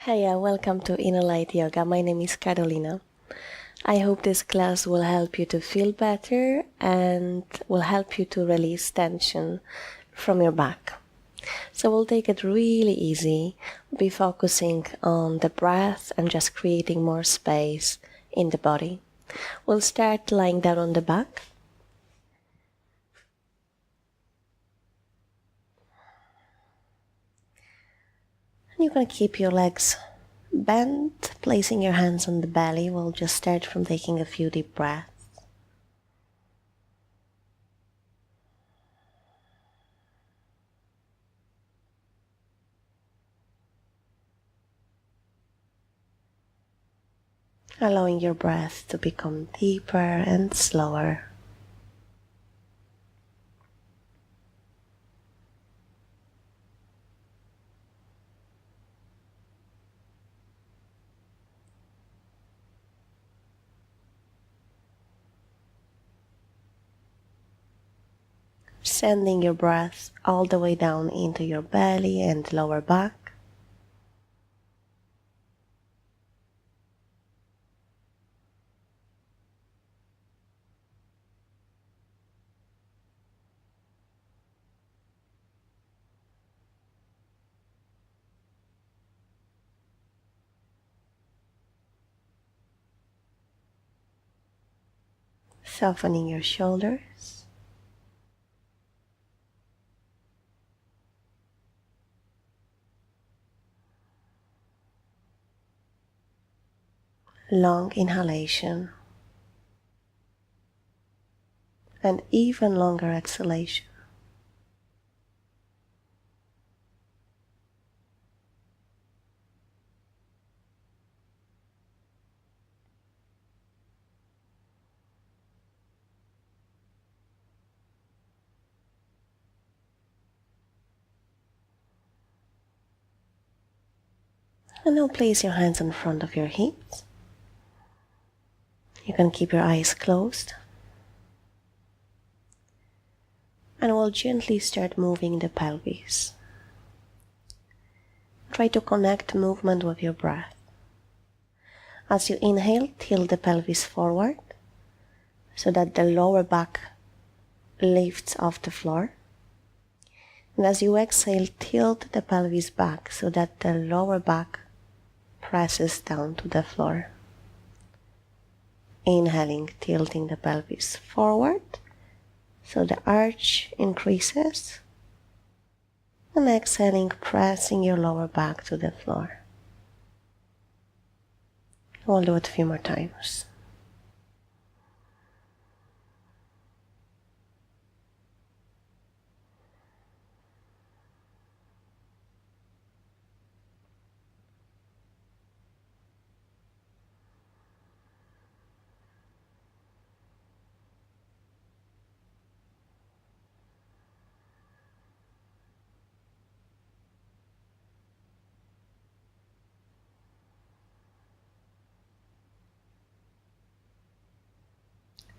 Hiya, welcome to Inner Light Yoga. My name is Karolina. I hope this class will help you to feel better and will help you to release tension from your back. So we'll take it really easy, be focusing on the breath and just creating more space in the body. We'll start lying down on the back. You can keep your legs bent, placing your hands on the belly. We'll just start from taking a few deep breaths. Allowing your breath to become deeper and slower. Sending your breath all the way down into your belly and lower back. Softening your shoulders. Long inhalation. And even longer exhalation. And now place your hands in front of your hips. You can keep your eyes closed. And we'll gently start moving the pelvis. Try to connect movement with your breath. As you inhale, tilt the pelvis forward so that the lower back lifts off the floor. And as you exhale, tilt the pelvis back so that the lower back presses down to the floor. Inhaling, tilting the pelvis forward so the arch increases. And exhaling, pressing your lower back to the floor. We'll do it a few more times.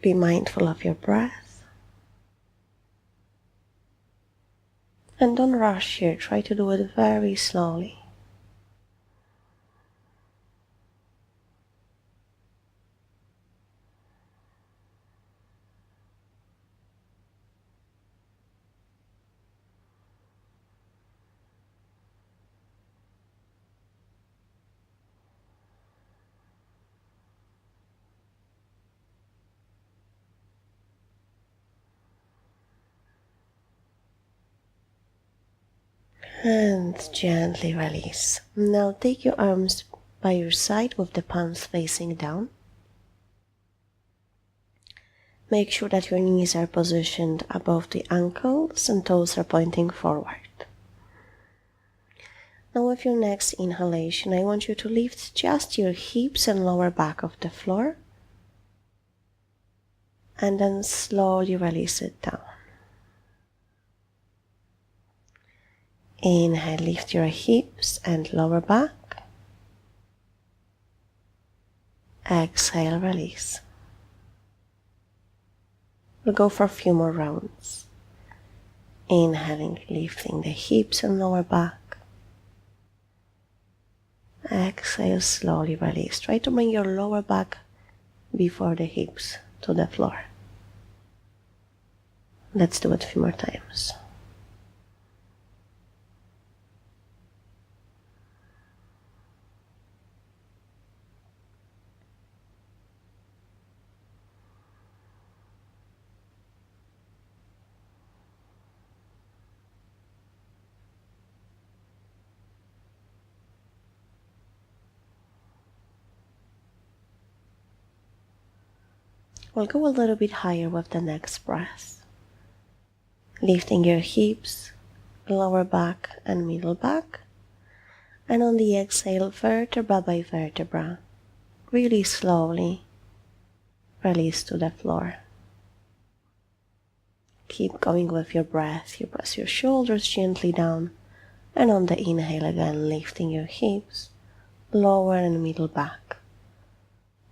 Be mindful of your breath. And don't rush here, try to do it very slowly. And gently release. Now take your arms by your side with the palms facing down. Make sure that your knees are positioned above the ankles and toes are pointing forward. Now with your next inhalation, I want you to lift just your hips and lower back off the floor. And then slowly release it down. Inhale, lift your hips and lower back. Exhale, release. We'll go for a few more rounds. Inhaling, lifting the hips and lower back. Exhale, slowly release. Try to bring your lower back before the hips to the floor. Let's do it a few more times. We'll go a little bit higher with the next breath. Lifting your hips, lower back and middle back. And on the exhale, vertebra by vertebra, really slowly release to the floor. Keep going with your breath. You press your shoulders gently down. And on the inhale again, lifting your hips, lower and middle back.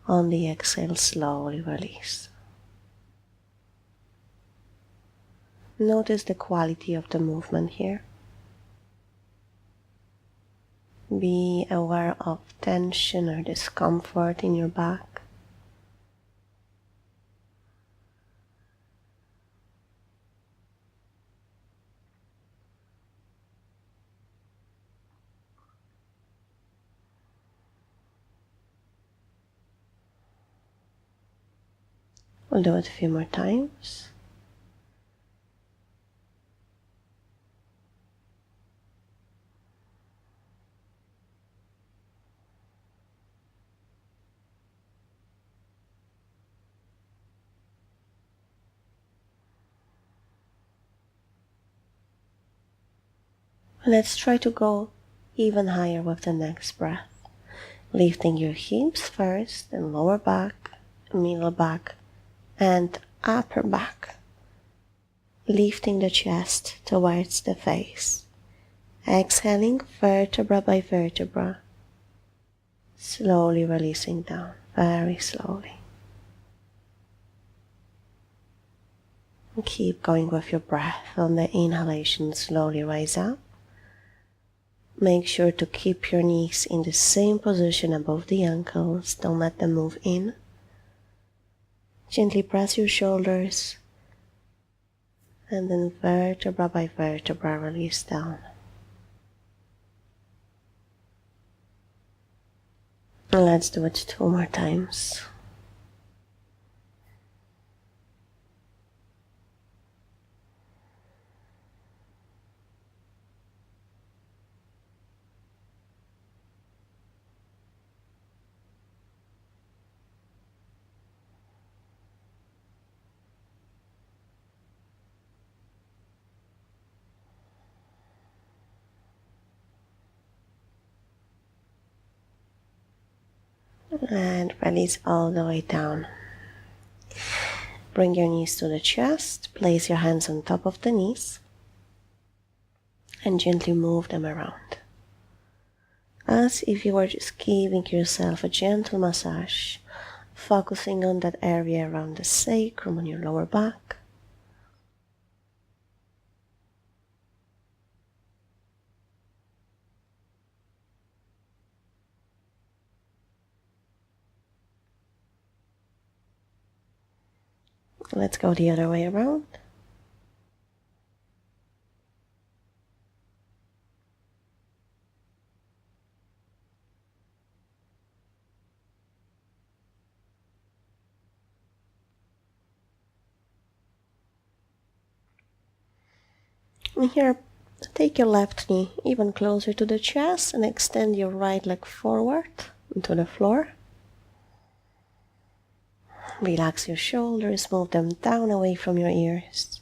On the exhale, slowly release. Notice the quality of the movement here. Be aware of tension or discomfort in your back. We'll do it a few more times. Let's try to go even higher with the next breath. Lifting your hips first, then lower back, middle back, and upper back. Lifting the chest towards the face. Exhaling vertebra by vertebra. Slowly releasing down, very slowly. And keep going with your breath. On the inhalation, slowly rise up. Make sure to keep your knees in the same position above the ankles. Don't let them move in. Gently press your shoulders. And then vertebra by vertebra, release down. And let's do it 2 more times. And release all the way down. Bring your knees to the chest. Place your hands on top of the knees. And gently move them around. As if you were just giving yourself a gentle massage, focusing on that area around the sacrum on your lower back. Let's go the other way around. And here, take your left knee even closer to the chest and extend your right leg forward into the floor. Relax your shoulders, move them down away from your ears.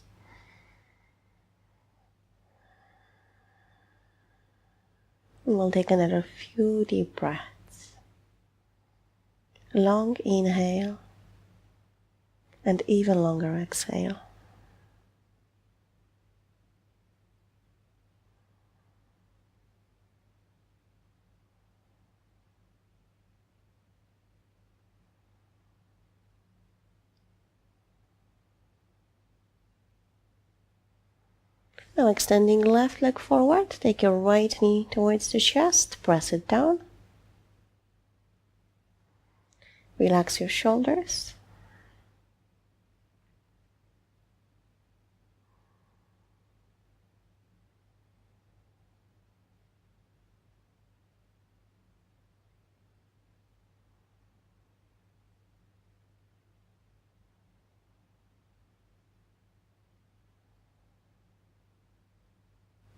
And we'll take another few deep breaths. Long inhale and even longer exhale. Now extending left leg forward, take your right knee towards the chest, press it down. Relax your shoulders.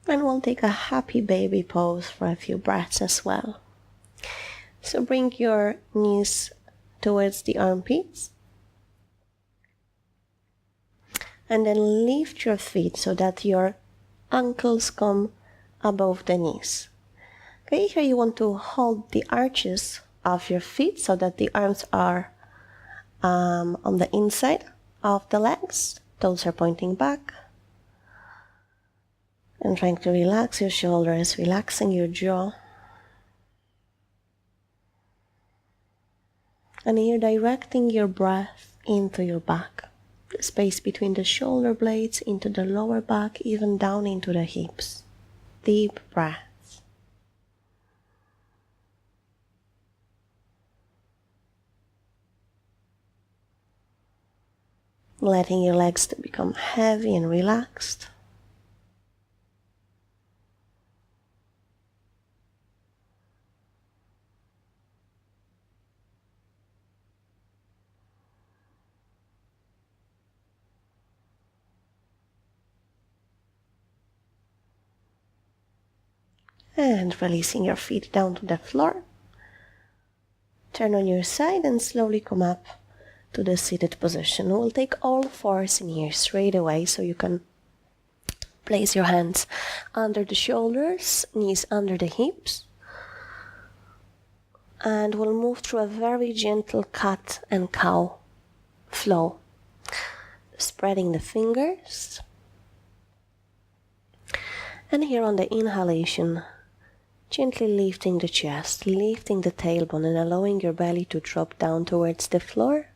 And we'll take a happy baby pose for a few breaths as well. So bring your knees towards the armpits. And then lift your feet so that your ankles come above the knees. Okay, here you want to hold the arches of your feet so that the arms are on the inside of the legs. Toes are pointing back. And trying to relax your shoulders, relaxing your jaw. And here directing your breath into your back. The space between the shoulder blades into the lower back, even down into the hips. Deep breaths. Letting your legs to become heavy and relaxed. And releasing your feet down to the floor. Turn on your side and slowly come up to the seated position. We'll take all fours in here straight away so you can place your hands under the shoulders, knees under the hips. And we'll move through a very gentle cat and cow flow. Spreading the fingers. And here on the inhalation, gently lifting the chest, lifting the tailbone and allowing your belly to drop down towards the floor.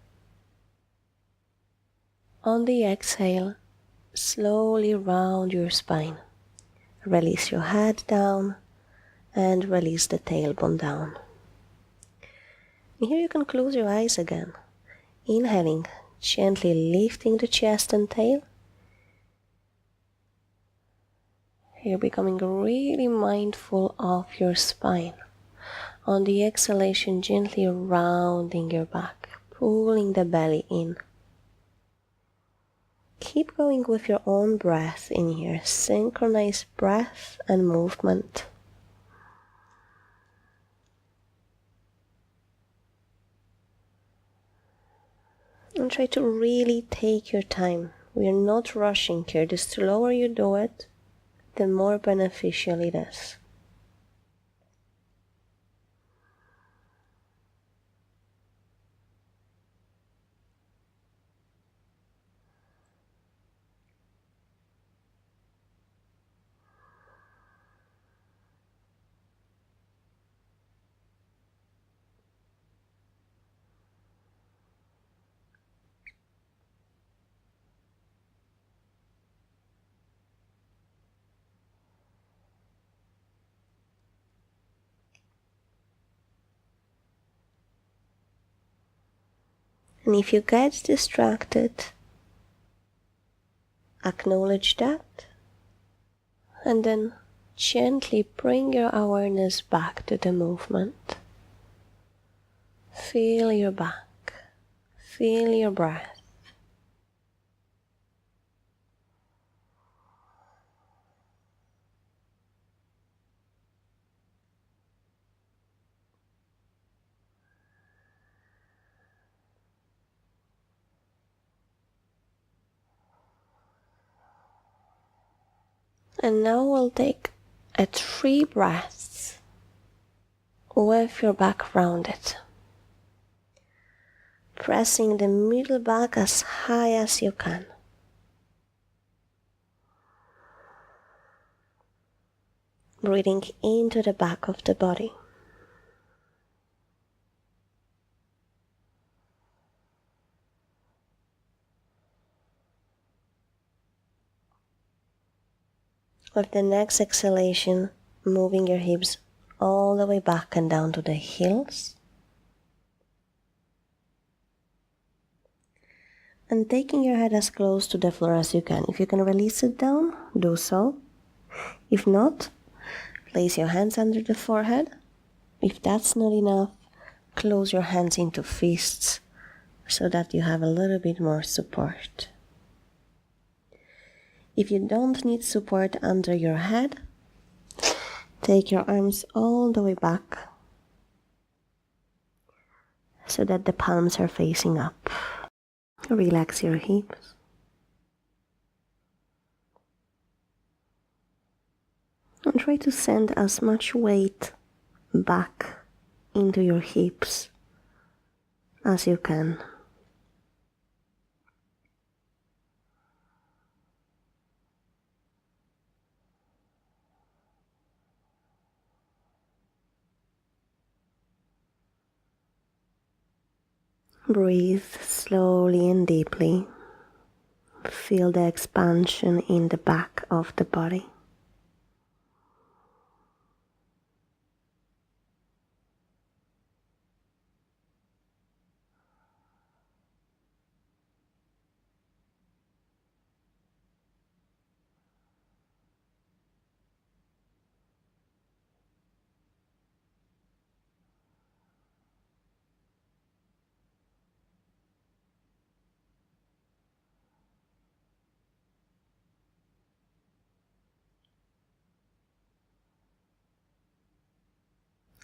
On the exhale, slowly round your spine. Release your head down and release the tailbone down. And here you can close your eyes again. Inhaling, gently lifting the chest and tail. You're becoming really mindful of your spine. On the exhalation, gently rounding your back, pulling the belly in. Keep going with your own breath in here. Synchronize breath and movement. And try to really take your time. We are not rushing here. The slower you do it, the more beneficial it is. And if you get distracted, acknowledge that, and then gently bring your awareness back to the movement. Feel your back, feel your breath. And now we'll take 3 breaths with your back rounded. Pressing the middle back as high as you can. Breathing into the back of the body. With the next exhalation, moving your hips all the way back and down to the heels. And taking your head as close to the floor as you can. If you can release it down, do so. If not, place your hands under the forehead. If that's not enough, close your hands into fists so that you have a little bit more support. If you don't need support under your head, take your arms all the way back so that the palms are facing up. Relax your hips. And try to send as much weight back into your hips as you can. Breathe slowly and deeply. Feel the expansion in the back of the body.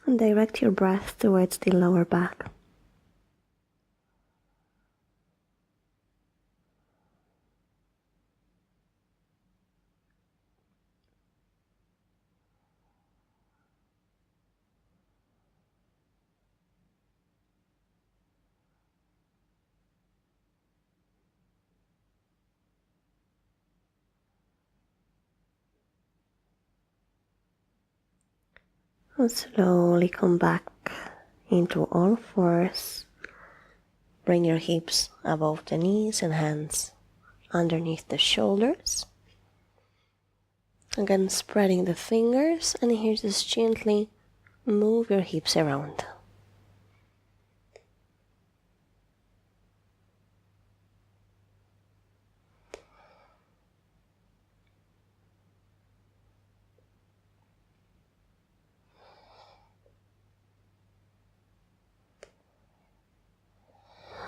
And direct your breath towards the lower back. And slowly come back into all fours. Bring your hips above the knees and hands underneath the shoulders. Again, spreading the fingers, and here just gently move your hips around.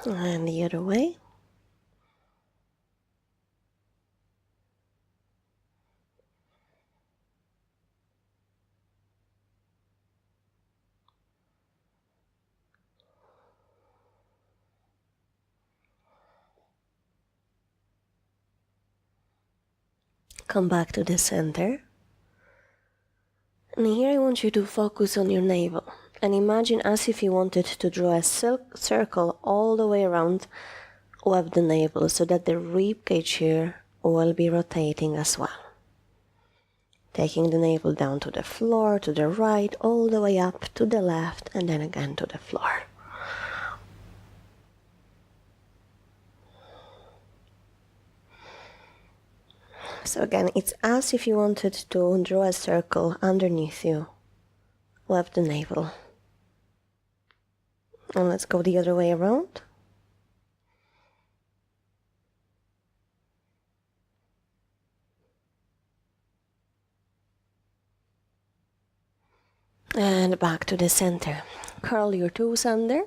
And the other way. Come back to the center. And here I want you to focus on your navel. And imagine as if you wanted to draw a circle all the way around of the navel so that the rib cage here will be rotating as well. Taking the navel down to the floor, to the right, all the way up to the left, and then again to the floor. So again, it's as if you wanted to draw a circle underneath you of the navel. And let's go the other way around. And back to the center. Curl your toes under.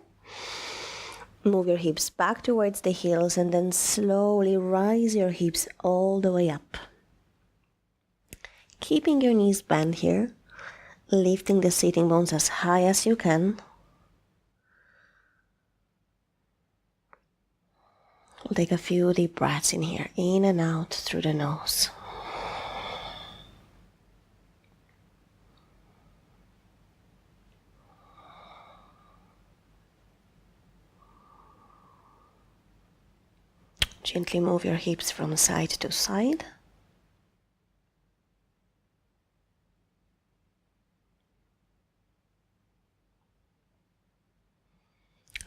Move your hips back towards the heels and then slowly rise your hips all the way up. Keeping your knees bent here, lifting the sitting bones as high as you can. We'll take a few deep breaths in here, in and out through the nose. Gently move your hips from side to side.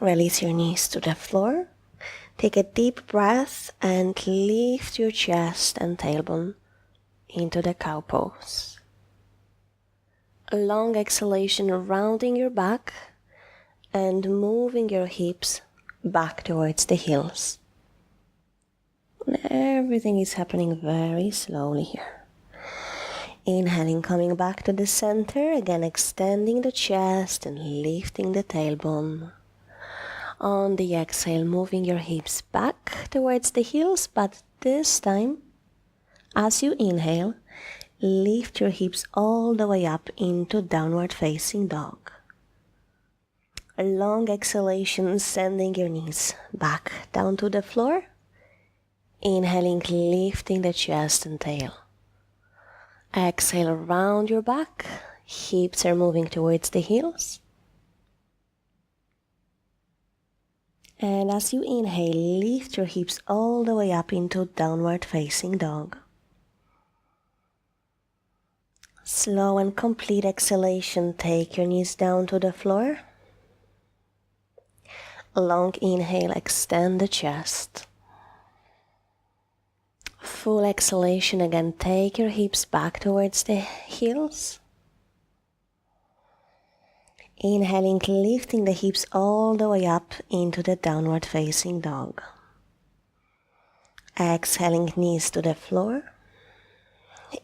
Release your knees to the floor. Take a deep breath and lift your chest and tailbone into the cow pose. A long exhalation, rounding your back and moving your hips back towards the heels. And everything is happening very slowly here. Inhaling, coming back to the center, again extending the chest and lifting the tailbone. On the exhale, moving your hips back towards the heels, but this time, as you inhale, lift your hips all the way up into downward facing dog. A long exhalation, sending your knees back down to the floor. Inhaling, lifting the chest and tail. Exhale, round your back. Hips are moving towards the heels. And as you inhale, lift your hips all the way up into downward facing dog. Slow and complete exhalation, take your knees down to the floor. Long inhale, extend the chest. Full exhalation, again, take your hips back towards the heels. Inhaling, lifting the hips all the way up into the downward facing dog. Exhaling, knees to the floor.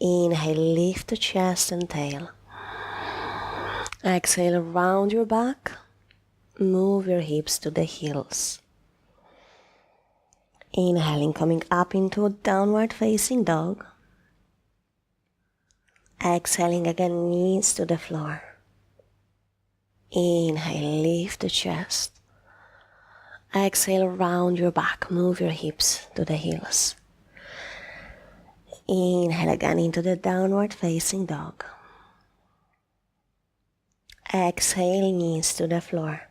Inhale, lift the chest and tail. Exhale, round your back. Move your hips to the heels. Inhaling, coming up into a downward facing dog. Exhaling again, knees to the floor. Inhale, lift the chest. Exhale, round your back, move your hips to the heels. Inhale again into the downward facing dog. Exhale, knees to the floor.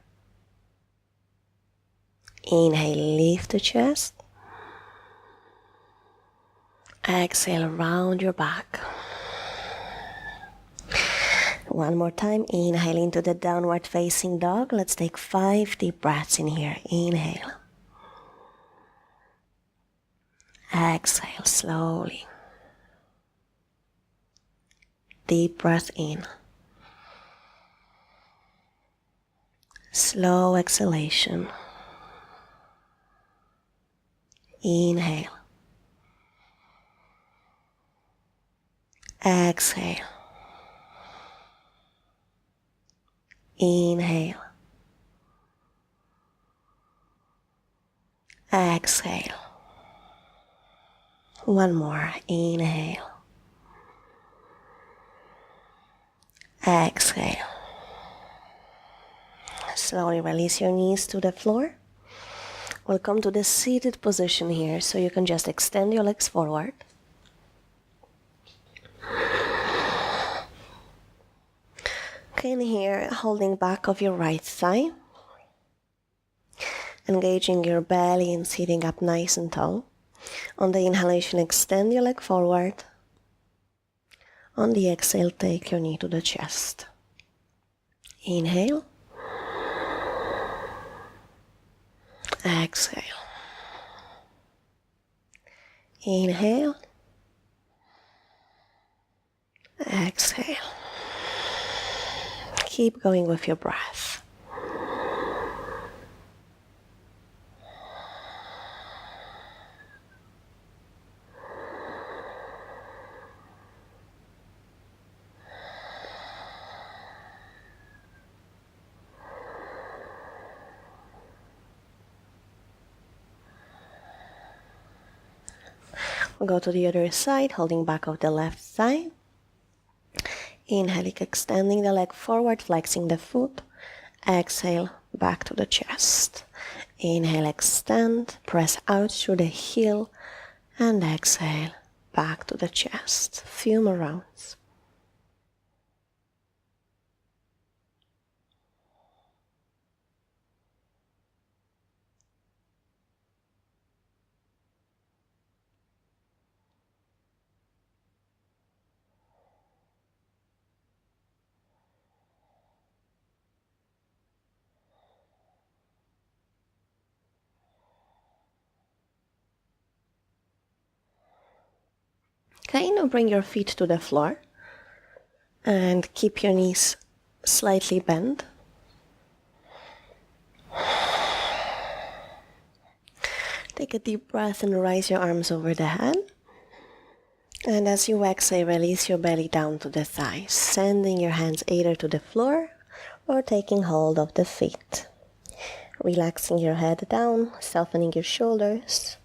Inhale, lift the chest. Exhale, round your back. One more time, inhale into the downward facing dog. Let's take 5 deep breaths in here. Inhale. Exhale slowly. Deep breath in. Slow exhalation. Inhale. Exhale. Inhale. Exhale. One more. Inhale. Exhale. Slowly release your knees to the floor. We'll come to the seated position here, so you can just extend your legs forward. Okay, in here, holding back of your right thigh. Engaging your belly and sitting up nice and tall. On the inhalation, extend your leg forward. On the exhale, take your knee to the chest. Inhale. Exhale. Inhale. Exhale. Keep going with your breath. We'll go to the other side, holding back of the left thigh. Inhale, extending the leg forward, flexing the foot. Exhale, back to the chest. Inhale, extend, press out through the heel. And exhale, back to the chest. Few more rounds. Okay, now bring your feet to the floor and keep your knees slightly bent. Take a deep breath and raise your arms over the head. And as you exhale, release your belly down to the thighs, sending your hands either to the floor or taking hold of the feet. Relaxing your head down, softening your shoulders.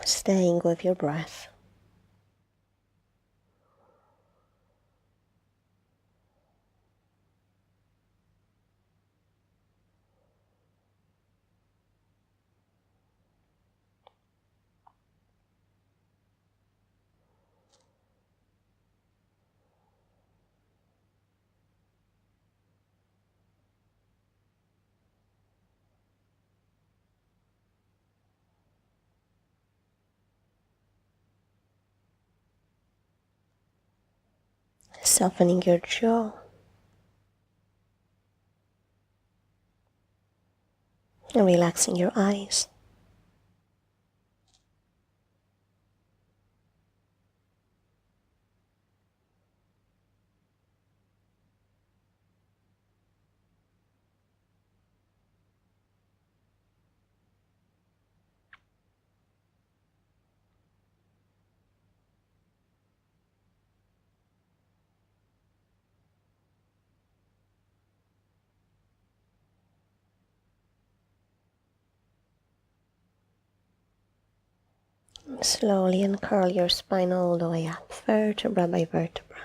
Staying with your breath. Softening your jaw. And relaxing your eyes. Slowly uncurl your spine all the way up, vertebra by vertebra.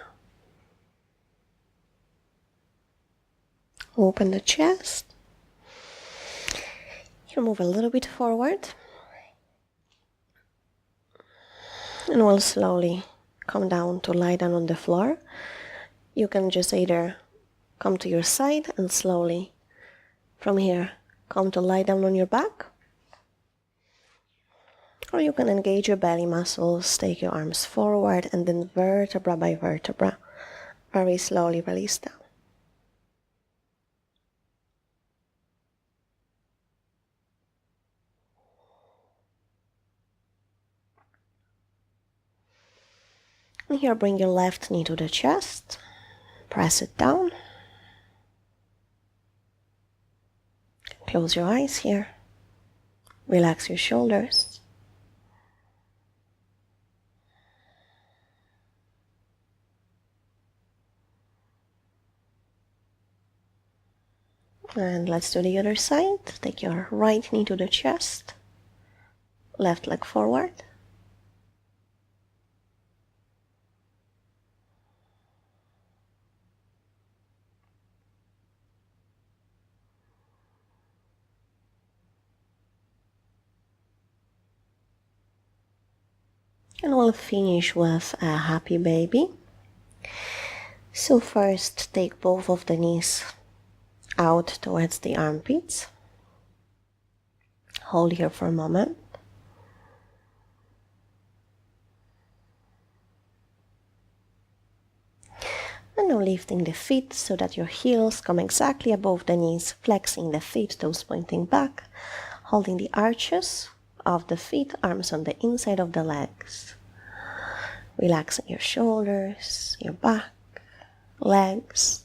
Open the chest. You move a little bit forward. And we'll slowly come down to lie down on the floor. You can just either come to your side and slowly from here come to lie down on your back. Or you can engage your belly muscles, take your arms forward, and then vertebra by vertebra, very slowly release down. And here, bring your left knee to the chest, press it down. Close your eyes here. Relax your shoulders. And let's do the other side. Take your right knee to the chest, left leg forward. And we'll finish with a happy baby. So first, take both of the knees out towards the armpits. Hold here for a moment. And now lifting the feet so that your heels come exactly above the knees, flexing the feet, toes pointing back, holding the arches of the feet, arms on the inside of the legs. Relaxing your shoulders, your back, legs.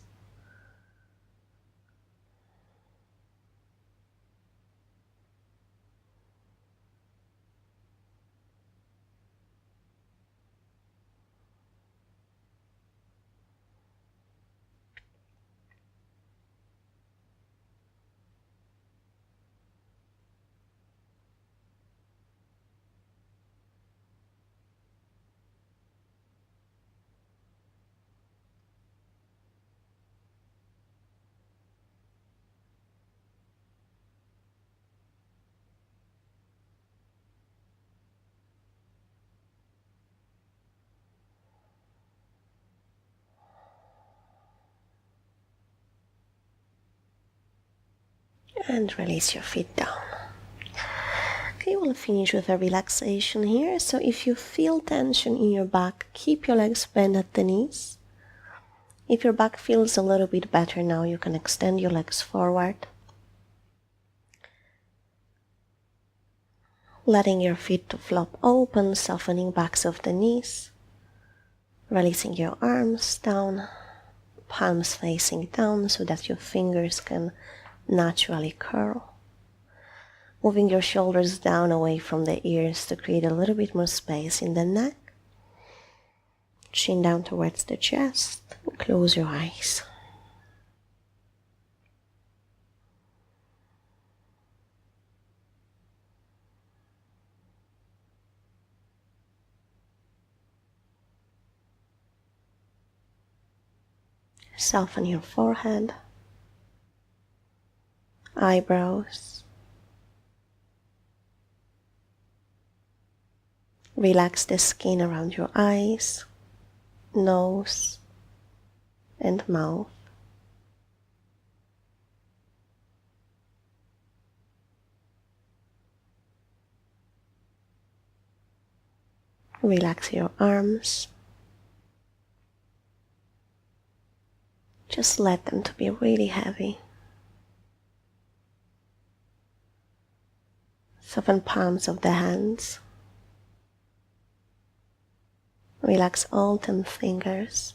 And release your feet down. Okay, we'll finish with a relaxation here. So if you feel tension in your back, keep your legs bent at the knees. If your back feels a little bit better now, you can extend your legs forward. Letting your feet to flop open, softening backs of the knees. Releasing your arms down, palms facing down so that your fingers can naturally curl. Moving your shoulders down away from the ears to create a little bit more space in the neck. Chin down towards the chest. Close your eyes. Soften your forehead, eyebrows. Relax the skin around your eyes, nose, and mouth. Relax your arms. Just let them to be really heavy. Soften palms of the hands. Relax all 10 fingers.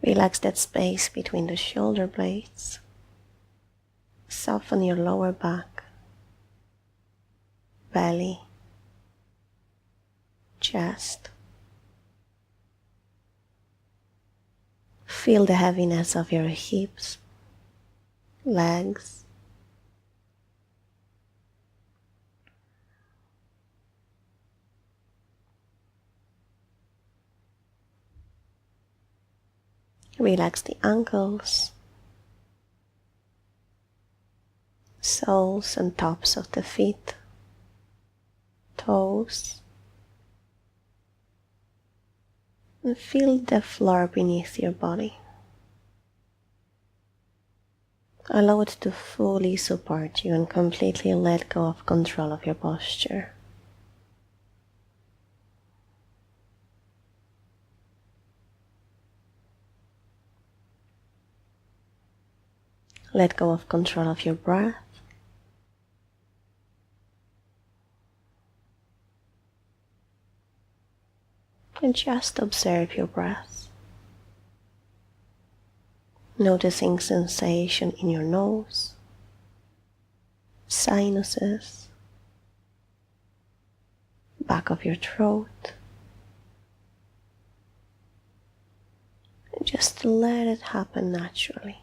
Relax that space between the shoulder blades. Soften your lower back, belly, chest. Feel the heaviness of your hips, legs. Relax the ankles, soles and tops of the feet, toes, and feel the floor beneath your body. Allow it to fully support you and completely let go of control of your posture. Let go of control of your breath. And just observe your breath. Noticing sensation in your nose, sinuses, back of your throat. And just let it happen naturally.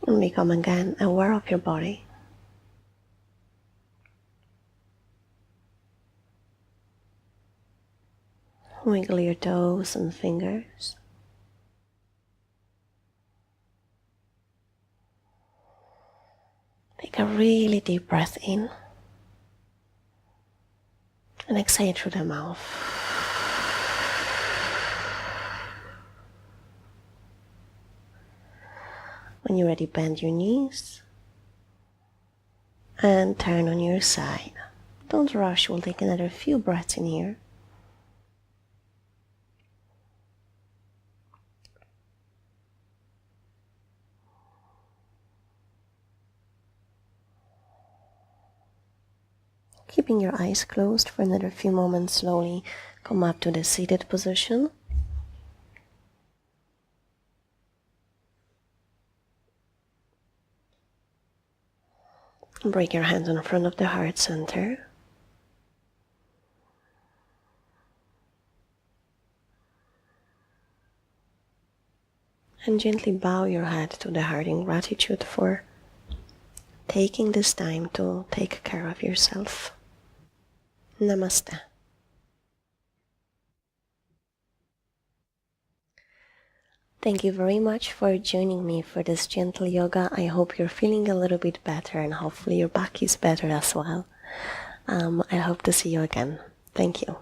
And become again aware of your body. Wiggle your toes and fingers. Take a really deep breath in and exhale through the mouth. When you're ready, bend your knees, And turn on your side. Don't rush, we'll take another few breaths in here. Keeping your eyes closed for another few moments, slowly come up to the seated position. Bring your hands in front of the heart center. And gently bow your head to the heart in gratitude for taking this time to take care of yourself. Namaste. Thank you very much for joining me for this gentle yoga. I hope you're feeling a little bit better and hopefully your back is better as well. I hope to see you again. Thank you.